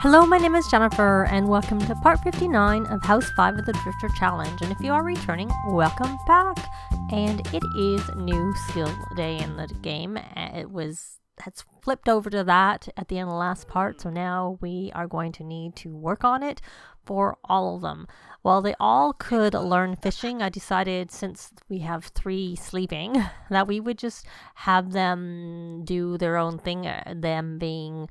Hello, my name is Jennifer, and welcome to part 59 of House 5 of the Drifter Challenge. And if you are returning, welcome back. And it is new skill day in the game. It's flipped over to that at the end of the last part, so now we are going to need to work on it for all of them. While they all could learn fishing, I decided, since we have 3 sleeping, that we would just have them do their own thing, them being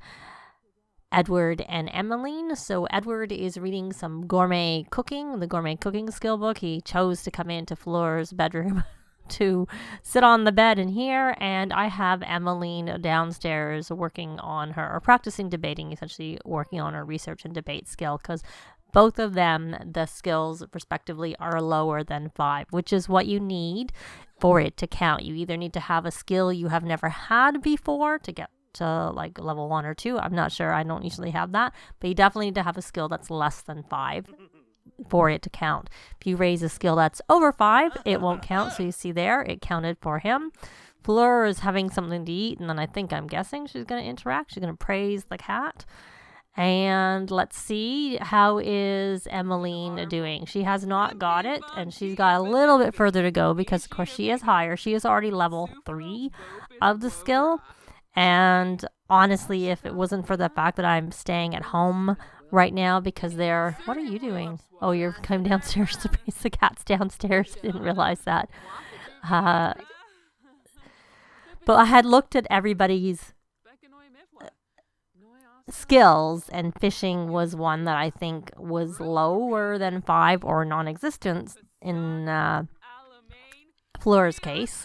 Edward and Emmeline. So Edward is reading some gourmet cooking, the gourmet cooking skill book. He chose to come into Fleur's bedroom to sit on the bed in here, and I have Emmeline downstairs working on her, or practicing debating, essentially working on her research and debate skill, because both of them, the skills respectively, are lower than 5, which is what you need for it to count. You either need to have a skill you have never had before to get to like level 1 or 2. I'm not sure. I don't usually have that, but you definitely need to have a skill that's less than 5 for it to count. If you raise a skill that's over 5, it won't count. So you see there, it counted for him. Fleur is having something to eat, and then I'm guessing she's going to interact. She's going to praise the cat. And let's see, how is Emmeline doing? She has not got it, and she's got a little bit further to go because, of course, she is higher. She is already level 3 of the skill. And honestly, if it wasn't for the fact that I'm staying at home right now because what are you doing? Oh, you're coming downstairs to praise the cat's downstairs. I didn't realize that. But I had looked at everybody's skills, and fishing was one that I think was lower than 5 or non-existent in Fleur's case.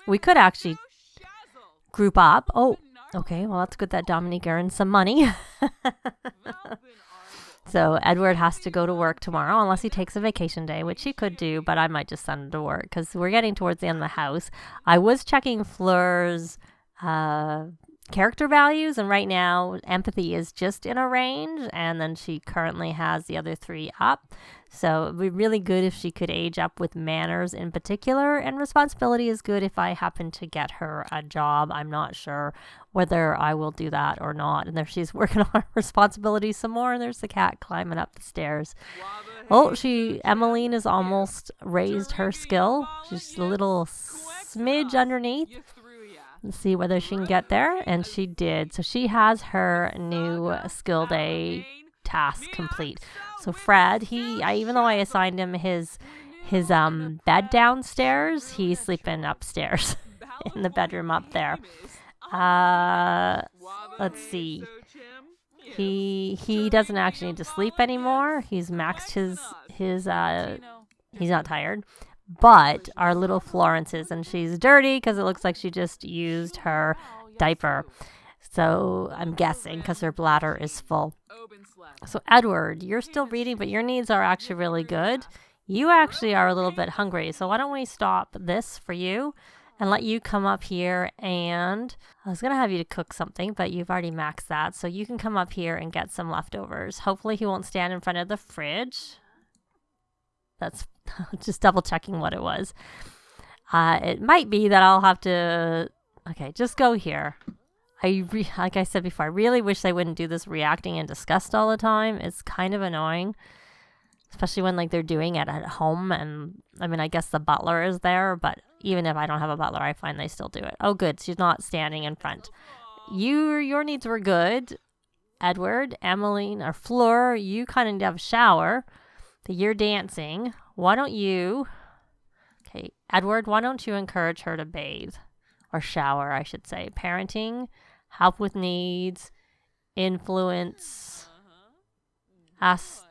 We could actually group up. Oh, okay. Well, that's good that Dominique earned some money. So Edward has to go to work tomorrow unless he takes a vacation day, which he could do, but I might just send him to work because we're getting towards the end of the house. I was checking Fleur's character values, and right now empathy is just in a range, and then she currently has the other 3 up. So it'd be really good if she could age up with manners in particular, and responsibility is good if I happen to get her a job. I'm not sure whether I will do that or not. And there she's working on her responsibility some more, and there's the cat climbing up the stairs. Oh, Emmeline has almost raised her skill. She's a little smidge underneath. Let's see whether she can get there, and she did. So she has her new skill day task complete. So Fred, even though I assigned him his bed downstairs, he's sleeping upstairs in the bedroom up there. Let's see. He doesn't actually need to sleep anymore. He's maxed his he's not tired. But our little Florence is, and she's dirty because it looks like she just used her diaper. So I'm guessing because her bladder is full. So Edward, you're still reading, but your needs are actually really good. You actually are a little bit hungry. So why don't we stop this for you and let you come up here, and I was going to have you to cook something, but you've already maxed that. So you can come up here and get some leftovers. Hopefully he won't stand in front of the fridge. That's just double checking what it was. It might be that I'll have to... Okay, just go here. Like I said before, I really wish they wouldn't do this reacting in disgust all the time. It's kind of annoying. Especially when they're doing it at home. And I mean, I guess the butler is there, but even if I don't have a butler, I find they still do it. Oh, good. She's not standing in front. Your needs were good. Edward, Emmeline, or Fleur, you kind of need to have a shower. You're dancing. Why don't you... Okay, Edward, why don't you encourage her to bathe? Or shower, I should say. Parenting, help with needs, influence, ask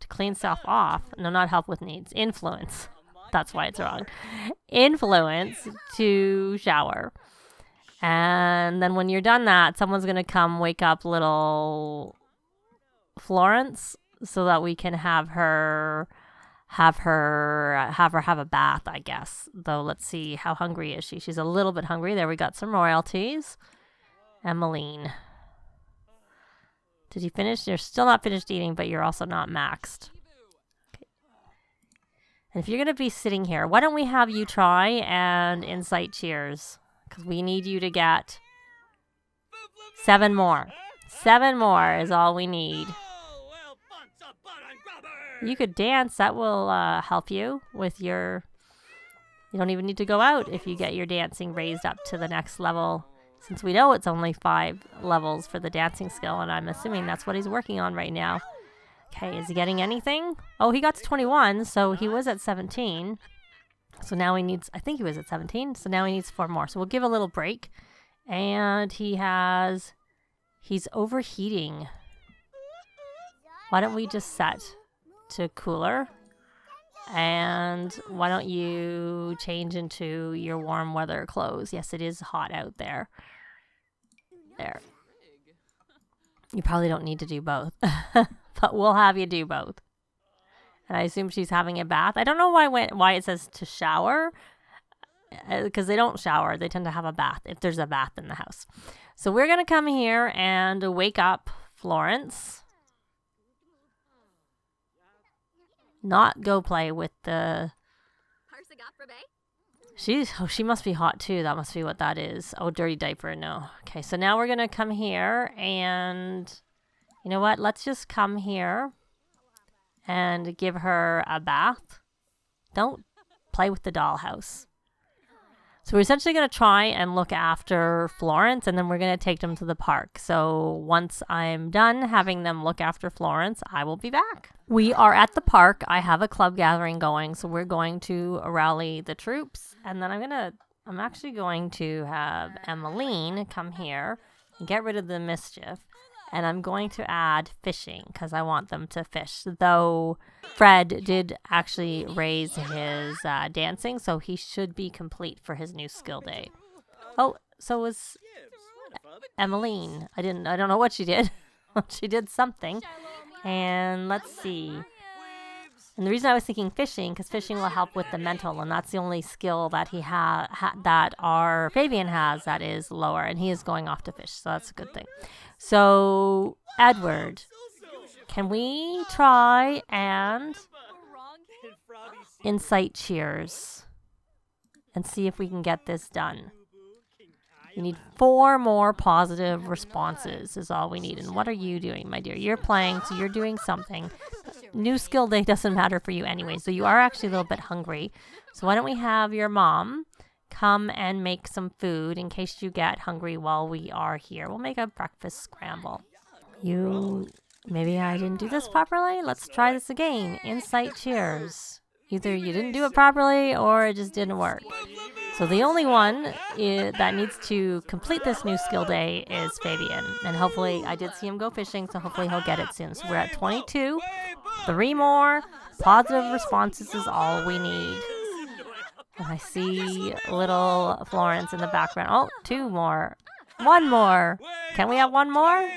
to clean stuff off. No, not help with needs. Influence. That's why it's wrong. Influence to shower. And then when you're done that, someone's going to come wake up little Florence so that we can have her have a bath, I guess. Though let's see, how hungry is she? She's a little bit hungry. There, we got some royalties. Emmeline. Did you finish? You're still not finished eating, but you're also not maxed. Okay. And if you're going to be sitting here, why don't we have you try and incite cheers? Because we need you to get 7 more. 7 more is all we need. You could dance. That will help you with your... You don't even need to go out if you get your dancing raised up to the next level. Since we know it's only 5 levels for the dancing skill, and I'm assuming that's what he's working on right now. Okay, is he getting anything? Oh, he got to 21, so he was at 17. So now he needs... I think he was at 17, so now he needs 4 more. So we'll give a little break. And he's overheating. Why don't we just set to cooler? And why don't you change into your warm weather clothes? Yes, it is hot out there. There. You probably don't need to do both. But we'll have you do both. And I assume she's having a bath. I don't know why it says to shower. Because they don't shower. They tend to have a bath if there's a bath in the house. So we're going to come here and wake up Florence. Not go play with the... she must be hot too. That must be what that is. Oh, dirty diaper. No. Okay, so now we're going to come here and... You know what? Let's just come here and give her a bath. Don't play with the dollhouse. So we're essentially going to try and look after Florence, and then we're going to take them to the park. So once I'm done having them look after Florence, I will be back. We are at the park. I have a club gathering going, so we're going to rally the troops. And then I'm actually going to have Emmeline come here and get rid of the mischief. And I'm going to add fishing because I want them to fish. Though Fred did actually raise his dancing, so he should be complete for his new skill day. Oh, so was Emmeline. I don't know what she did. She did something. And let's see. And the reason I was thinking fishing, because fishing will help with the mental, and that's the only skill that he that our Fabian has that is lower, and he is going off to fish, so that's a good thing. So, Edward, can we try and incite cheers and see if we can get this done? We need 4 more positive responses is all we need. And what are you doing, my dear? You're playing, so you're doing something. New skill day doesn't matter for you anyway, so you are actually a little bit hungry. So why don't we have your mom come and make some food in case you get hungry while we are here. We'll make a breakfast scramble. Maybe I didn't do this properly. Let's try this again. Incite cheers. Either you didn't do it properly or it just didn't work. So the only one that needs to complete this new skill day is Fabian. And hopefully, I did see him go fishing, so hopefully he'll get it soon. So we're at 22. 3 more. Positive responses is all we need. And I see little Florence in the background. Oh, 2 more. 1 more. Can we have 1 more?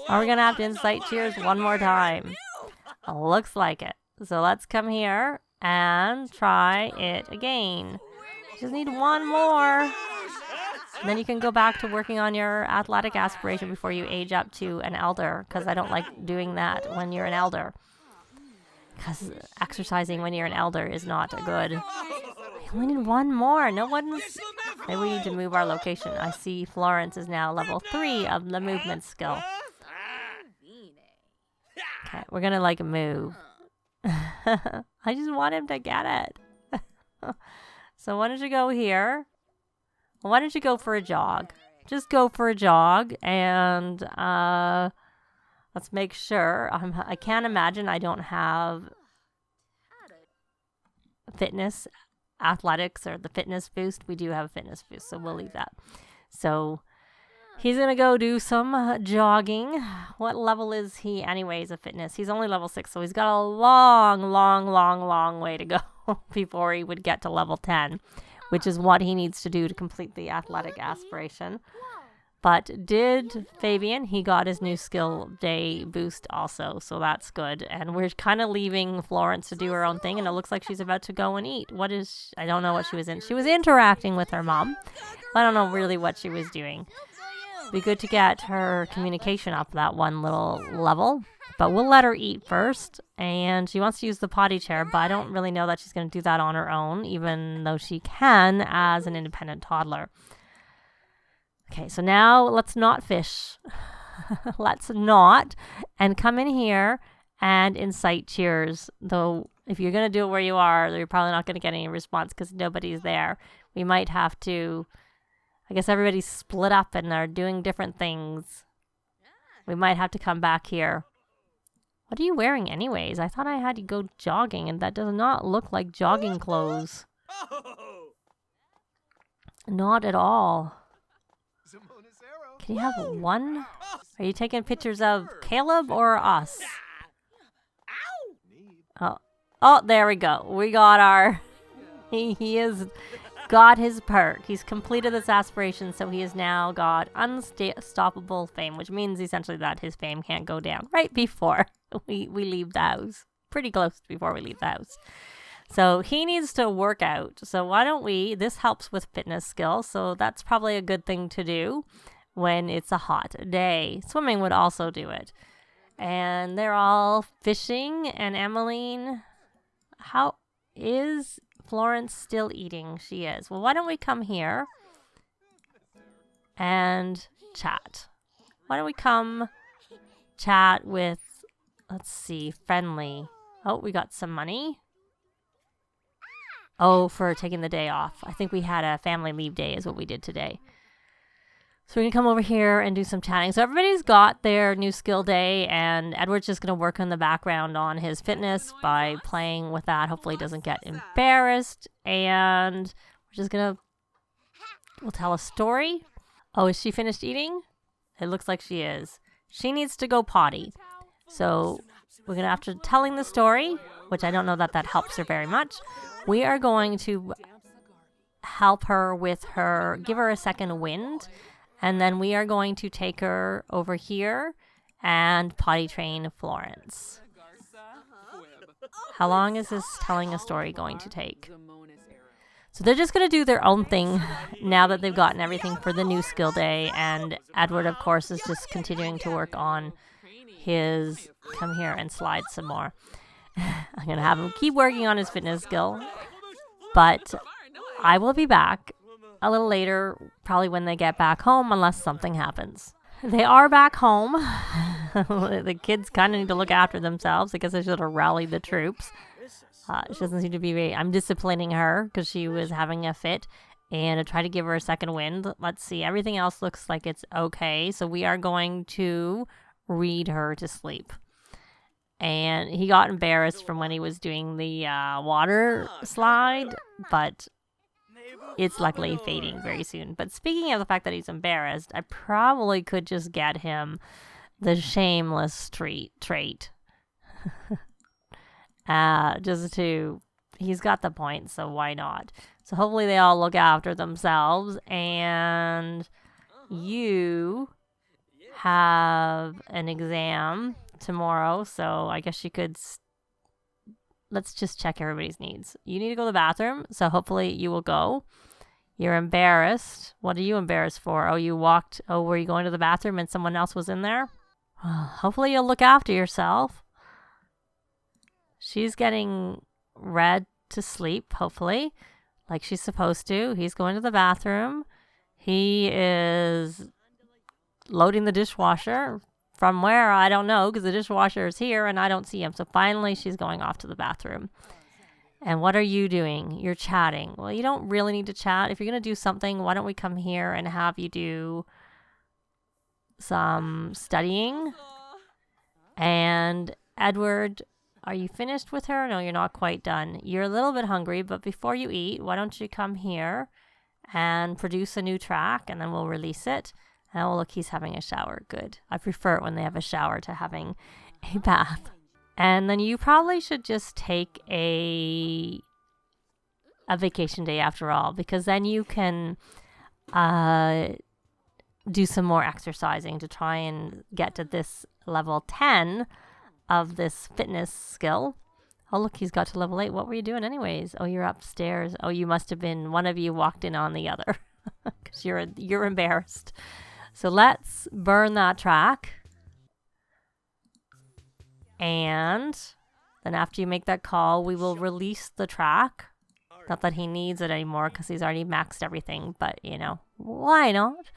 Are we going to have to incite cheers 1 more time? Looks like it. So let's come here and try it again. Just need 1 more. And then you can go back to working on your athletic aspiration before you age up to an elder, because I don't like doing that when you're an elder. Because exercising when you're an elder is not good. We need 1 more. No one's... Maybe we need to move our location. I see Florence is now level 3 of the movement skill. Okay, we're going to move. I just want him to get it. So why don't you go here? Why don't you go for a jog? Just go for a jog and let's make sure. I can't imagine I don't have fitness, athletics, or the fitness boost. We do have a fitness boost, so we'll leave that. So he's going to go do some jogging. What level is he anyways of fitness? He's only level 6, so he's got a long way to go before he would get to level 10, which is what he needs to do to complete the athletic aspiration. But did Fabian, he got his new skill day boost also, so that's good. And we're kind of leaving Florence to do her own thing, and it looks like she's about to go and eat. I don't know what she was in. She was interacting with her mom. I don't know really what she was doing. Be good to get her communication up that 1 little level, but we'll let her eat first. And she wants to use the potty chair, but I don't really know that she's going to do that on her own, even though she can as an independent toddler. Okay, so now let's not fish. Let's not. And come in here and incite cheers. Though if you're going to do it where you are, you're probably not going to get any response because nobody's there. We might have to, I guess everybody's split up and are doing different things. We might have to come back here. What are you wearing anyways? I thought I had to go jogging and that does not look like jogging clothes. Not at all. Can you have one? Are you taking pictures of Caleb or us? Oh, there we go. We got our... He has got his perk. He's completed this aspiration, so he has now got unstoppable fame, which means essentially that his fame can't go down right before we leave the house. Pretty close before we leave the house. So he needs to work out. So why don't we... This helps with fitness skills, so that's probably a good thing to do when it's a hot day. Swimming would also do it. And they're all fishing. And Emmeline, how is Florence still eating? She is. Well, why don't we come here and chat? Why don't we come chat with, let's see, Friendly. Oh, we got some money. Oh, for taking the day off. I think we had a family leave day is what we did today. So we can come over here and do some chatting. So everybody's got their new skill day, and Edward's just going to work in the background on his fitness by playing with that. Hopefully he doesn't get embarrassed. And we're just going to... We'll tell a story. Oh, is she finished eating? It looks like she is. She needs to go potty. So we're going to, after telling the story, which I don't know that that helps her very much, we are going to help her with her... Give her a second wind. And then we are going to take her over here and potty train Florence. How long is this telling a story going to take? So they're just going to do their own thing now that they've gotten everything for the new skill day. And Edward, of course, is just continuing to work on his... Come here and slide some more. I'm going to have him keep working on his fitness skill. But I will be back a little later, probably when they get back home, unless something happens. They are back home. The kids kind of need to look after themselves. I guess I should have rallied the troops. She doesn't seem to be very... I'm disciplining her because she was having a fit, and I try to give her a second wind. Let's see. Everything else looks like it's okay. So we are going to read her to sleep. And he got embarrassed from when he was doing the water slide, but... It's luckily fading very soon. But speaking of the fact that he's embarrassed, I probably could just get him the shameless trait. Just to... He's got the point, so why not? So hopefully they all look after themselves. And you have an exam tomorrow, so I guess you could... Let's just check everybody's needs. You need to go to the bathroom, so hopefully you will go. You're embarrassed. What are you embarrassed for? Oh, you walked... Oh, were you going to the bathroom and someone else was in there? Hopefully you'll look after yourself. She's getting read to sleep, hopefully, like she's supposed to. He's going to the bathroom. He is loading the dishwasher. From where, I don't know, because the dishwasher is here and I don't see him. So finally, she's going off to the bathroom. And what are you doing? You're chatting. Well, you don't really need to chat. If you're going to do something, why don't we come here and have you do some studying? And Edward, are you finished with her? No, you're not quite done. You're a little bit hungry, but before you eat, why don't you come here and produce a new track, and then we'll release it. Oh, look, he's having a shower. Good. I prefer it when they have a shower to having a bath. And then you probably should just take a vacation day after all, because then you can do some more exercising to try and get to this level 10 of this fitness skill. Oh, look, he's got to level 8. What were you doing anyways? Oh, you're upstairs. Oh, you must have been... One of you walked in on the other because you're embarrassed. So let's burn that track. And then after you make that call, we will release the track. Not that he needs it anymore because he's already maxed everything, but, you know, why not?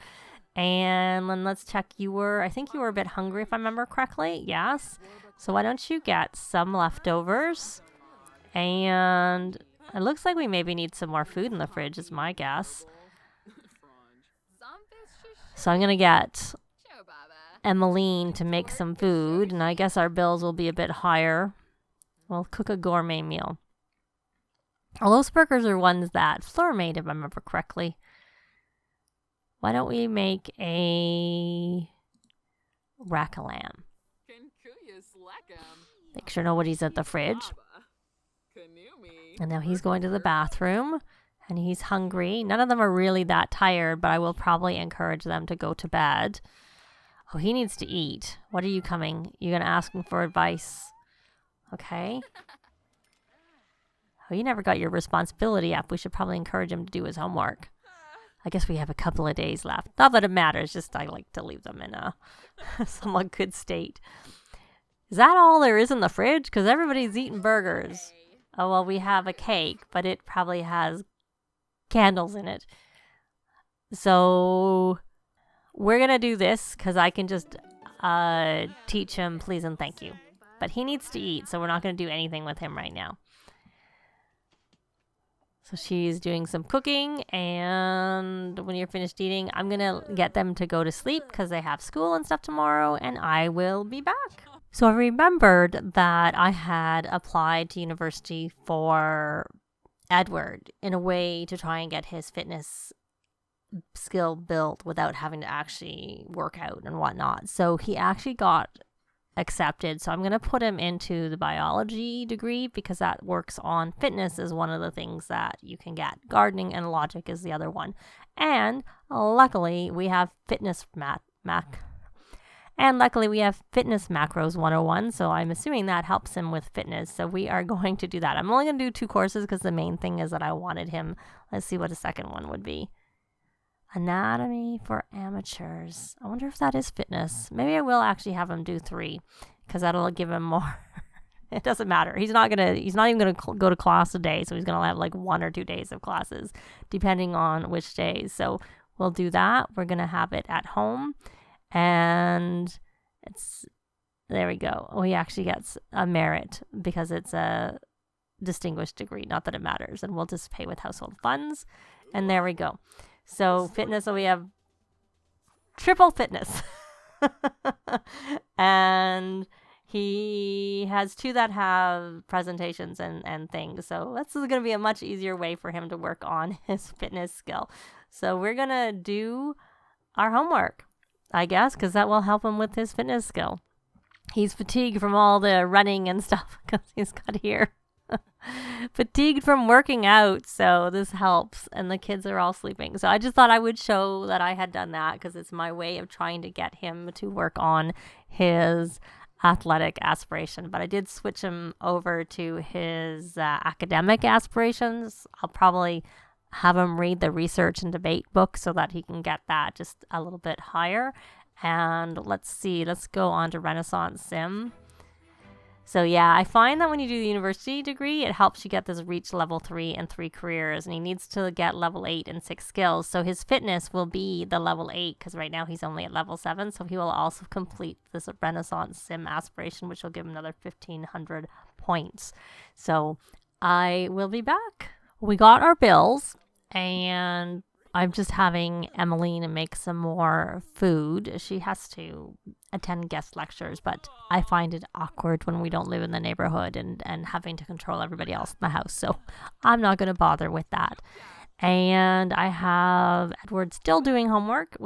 And then let's check. I think you were a bit hungry if I remember correctly. Yes. So why don't you get some leftovers? And it looks like we maybe need some more food in the fridge is my guess. So I'm going to get Emmeline to make some food. And I guess our bills will be a bit higher. We'll cook a gourmet meal. All those burgers are ones that Fleur made, if I remember correctly. Why don't we make a rack of lamb? Make sure nobody's at the fridge. And now he's going to the bathroom. And he's hungry. None of them are really that tired, but I will probably encourage them to go to bed. Oh, he needs to eat. What are you coming? You're going to ask him for advice. Okay. Oh, you never got your responsibility up. We should probably encourage him to do his homework. I guess we have a couple of days left. Not that it matters, just I like to leave them in a somewhat good state. Is that all there is in the fridge? Because everybody's eating burgers. Oh, well, we have a cake, but it probably has candles in it. So we're going to do this because I can just teach him please and thank you. But he needs to eat, so we're not going to do anything with him right now. So she's doing some cooking, and when you're finished eating, I'm going to get them to go to sleep because they have school and stuff tomorrow, and I will be back. So I remembered that I had applied to university for Edward in a way to try and get his fitness skill built without having to actually work out and whatnot. So he actually got accepted. So I'm going to put him into the biology degree because that works on fitness is one of the things that you can get. Gardening and logic is the other one. And luckily we have fitness fitness macros 101. So I'm assuming that helps him with fitness. So we are going to do that. I'm only going to do 2 courses because the main thing is that I wanted him. Let's see what a second one would be. Anatomy for amateurs. I wonder if that is fitness. Maybe I will actually have him do 3 because that'll give him more. It doesn't matter. He's not even gonna go to class a day, so he's gonna have like 1 or 2 days of classes, depending on which days. So we'll do that. We're gonna have it at home, and there we go. Oh, he actually gets a merit because it's a distinguished degree. Not that it matters, and we'll just pay with household funds, and there we go. So fitness, so we have triple fitness. And he has 2 that have presentations and things. So this is going to be a much easier way for him to work on his fitness skill. So we're going to do our homework, I guess, because that will help him with his fitness skill. He's fatigued from all the running and stuff because he's got here. Fatigued from working out, so this helps, and the kids are all sleeping. So I just thought I would show that I had done that because it's my way of trying to get him to work on his athletic aspiration. But I did switch him over to his academic aspirations. I'll probably have him read the research and debate book so that he can get that just a little bit higher. And let's go on to Renaissance Sim. So yeah, I find that when you do the university degree, it helps you get this reach level 3 and 3 careers, and he needs to get level 8 and 6 skills. So his fitness will be the level 8 because right now he's only at level 7. So he will also complete this Renaissance Sim aspiration, which will give him another 1,500 points. So I will be back. We got our bills, and I'm just having Emmeline make some more food. She has to attend guest lectures, but I find it awkward when we don't live in the neighborhood and having to control everybody else in the house. So I'm not going to bother with that. And I have Edward still doing homework,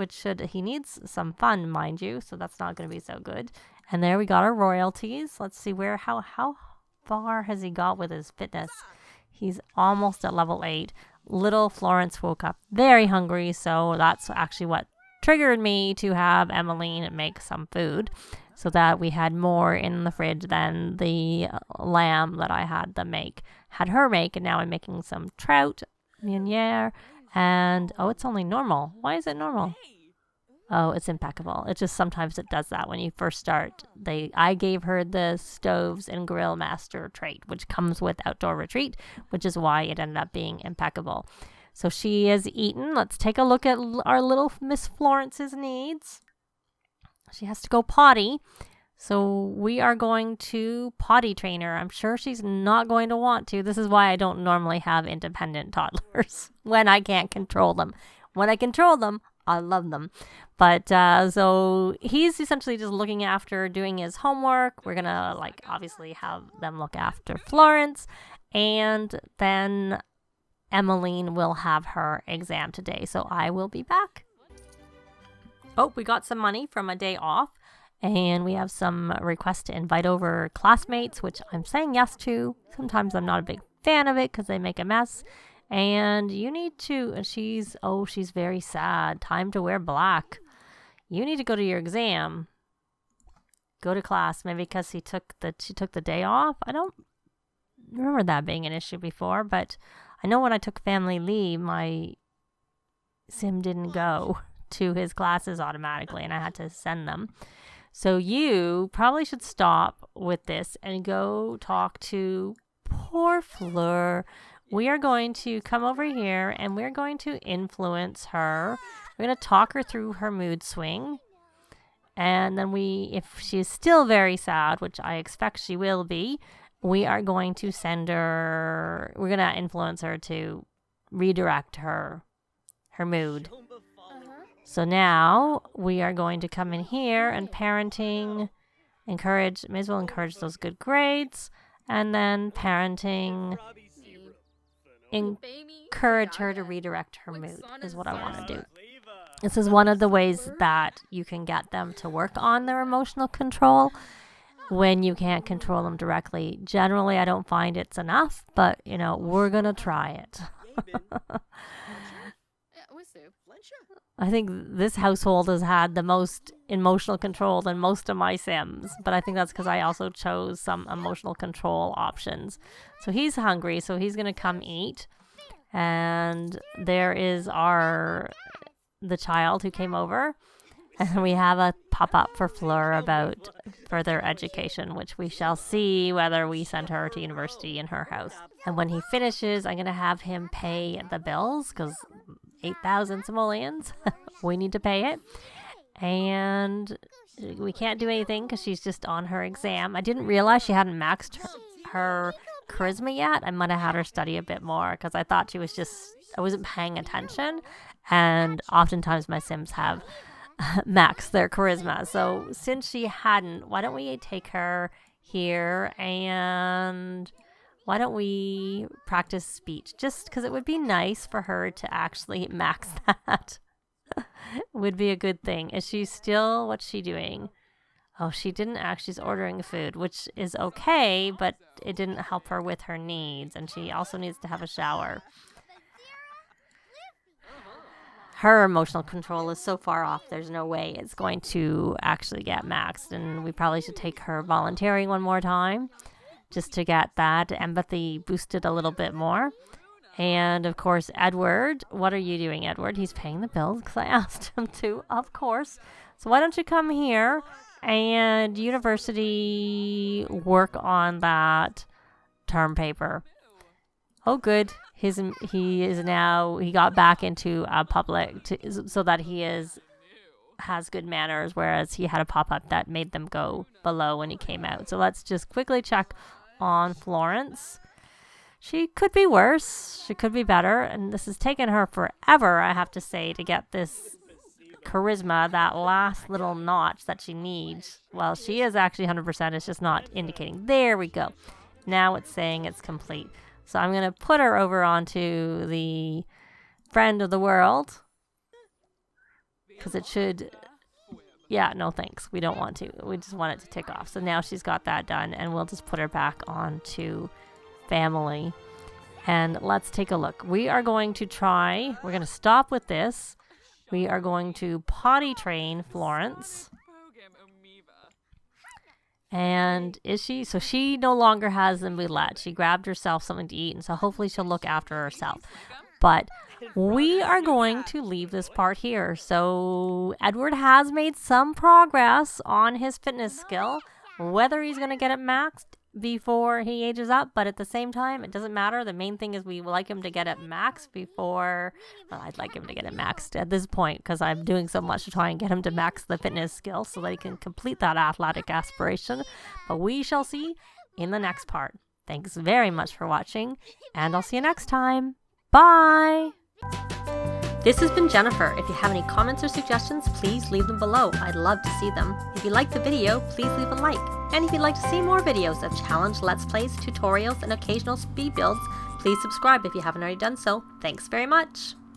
he needs some fun, mind you. So that's not going to be so good. And there we got our royalties. Let's see how far has he got with his fitness? He's almost at level 8. Little Florence woke up very hungry, so that's actually what triggered me to have Emmeline make some food so that we had more in the fridge than the lamb that I had her make, and now I'm making some trout, meuniere, and it's only normal. Why is it normal? Oh, it's impeccable. It just sometimes it does that when you first start. I gave her the stoves and grill master trait, which comes with outdoor retreat, which is why it ended up being impeccable. So she is eaten. Let's take a look at our little Miss Florence's needs. She has to go potty. So we are going to potty train her. I'm sure she's not going to want to. This is why I don't normally have independent toddlers when I can't control them. When I control them, I love them. But so he's essentially just looking after doing his homework. We're going to obviously have them look after Florence. And then Emmeline will have her exam today. So I will be back. Oh, we got some money from a day off. And we have some requests to invite over classmates, which I'm saying yes to. Sometimes I'm not a big fan of it because they make a mess. And you need to, she's very sad. Time to wear black. You need to go to your exam. Go to class. Maybe because she took the day off. I don't remember that being an issue before, but I know when I took family leave, my sim didn't go to his classes automatically, and I had to send them. So you probably should stop with this and go talk to poor Fleur. We are going to come over here and we're going to influence her. We're going to talk her through her mood swing. And then if she's still very sad, which I expect she will be, we are going to we're going to influence her to redirect her mood. So now we are going to come in here and parenting, may as well encourage those good grades, and then parenting, encourage her to redirect her mood is what I want to do. This is one of the ways that you can get them to work on their emotional control when you can't control them directly. Generally, I don't find it's enough, but we're going to try it. I think this household has had the most emotional control than most of my Sims, but I think that's because I also chose some emotional control options. So he's hungry, so he's going to come eat. And there is the child who came over. And we have a pop-up for Fleur about further education, which we shall see whether we send her to university in her house. And when he finishes, I'm going to have him pay the bills, because 8,000 simoleons, we need to pay it. And we can't do anything because she's just on her exam. I didn't realize she hadn't maxed her charisma yet. I might have had her study a bit more because I thought I wasn't paying attention. And oftentimes my Sims have max their charisma. So since she hadn't, why don't we take her here and why don't we practice speech? Just because it would be nice for her to actually max that. Would be a good thing. Is she still, what's she doing? Oh, she didn't she's ordering food, which is okay, but it didn't help her with her needs. And she also needs to have a shower. Her emotional control is so far off, there's no way it's going to actually get maxed. And we probably should take her volunteering one more time just to get that empathy boosted a little bit more. And of course, Edward, what are you doing, Edward? He's paying the bills because I asked him to, of course. So why don't you come here and university work on that term paper? Oh, good. He got back into public so that he has good manners, whereas he had a pop-up that made them go below when he came out. So let's just quickly check on Florence. She could be worse. She could be better. And this has taken her forever, I have to say, to get this charisma, that last little notch that she needs. Well, she is actually 100%. It's just not indicating. There we go. Now it's saying it's complete. So I'm going to put her over onto the friend of the world. Because it should... Yeah, no thanks. We don't want to. We just want it to tick off. So now she's got that done. And we'll just put her back onto family. And let's take a look. We are going to try... We're going to stop with this. We are going to potty train Florence. And is she? So she no longer has the moodlet. She grabbed herself something to eat. And so hopefully she'll look after herself. But we are going to leave this part here. So Edward has made some progress on his fitness skill. Whether he's going to get it maxed, before he ages up, but at the same time, it doesn't matter. The main thing is we like him to get it max before, well, I'd like him to get it maxed at this point because I'm doing so much to try and get him to max the fitness skills so that he can complete that athletic aspiration. But we shall see in the next part. Thanks very much for watching, and I'll see you next time. Bye! This has been Jennifer. If you have any comments or suggestions, please leave them below. I'd love to see them. If you liked the video, please leave a like. And if you'd like to see more videos of challenge, let's plays, tutorials, and occasional speed builds, please subscribe if you haven't already done so. Thanks very much!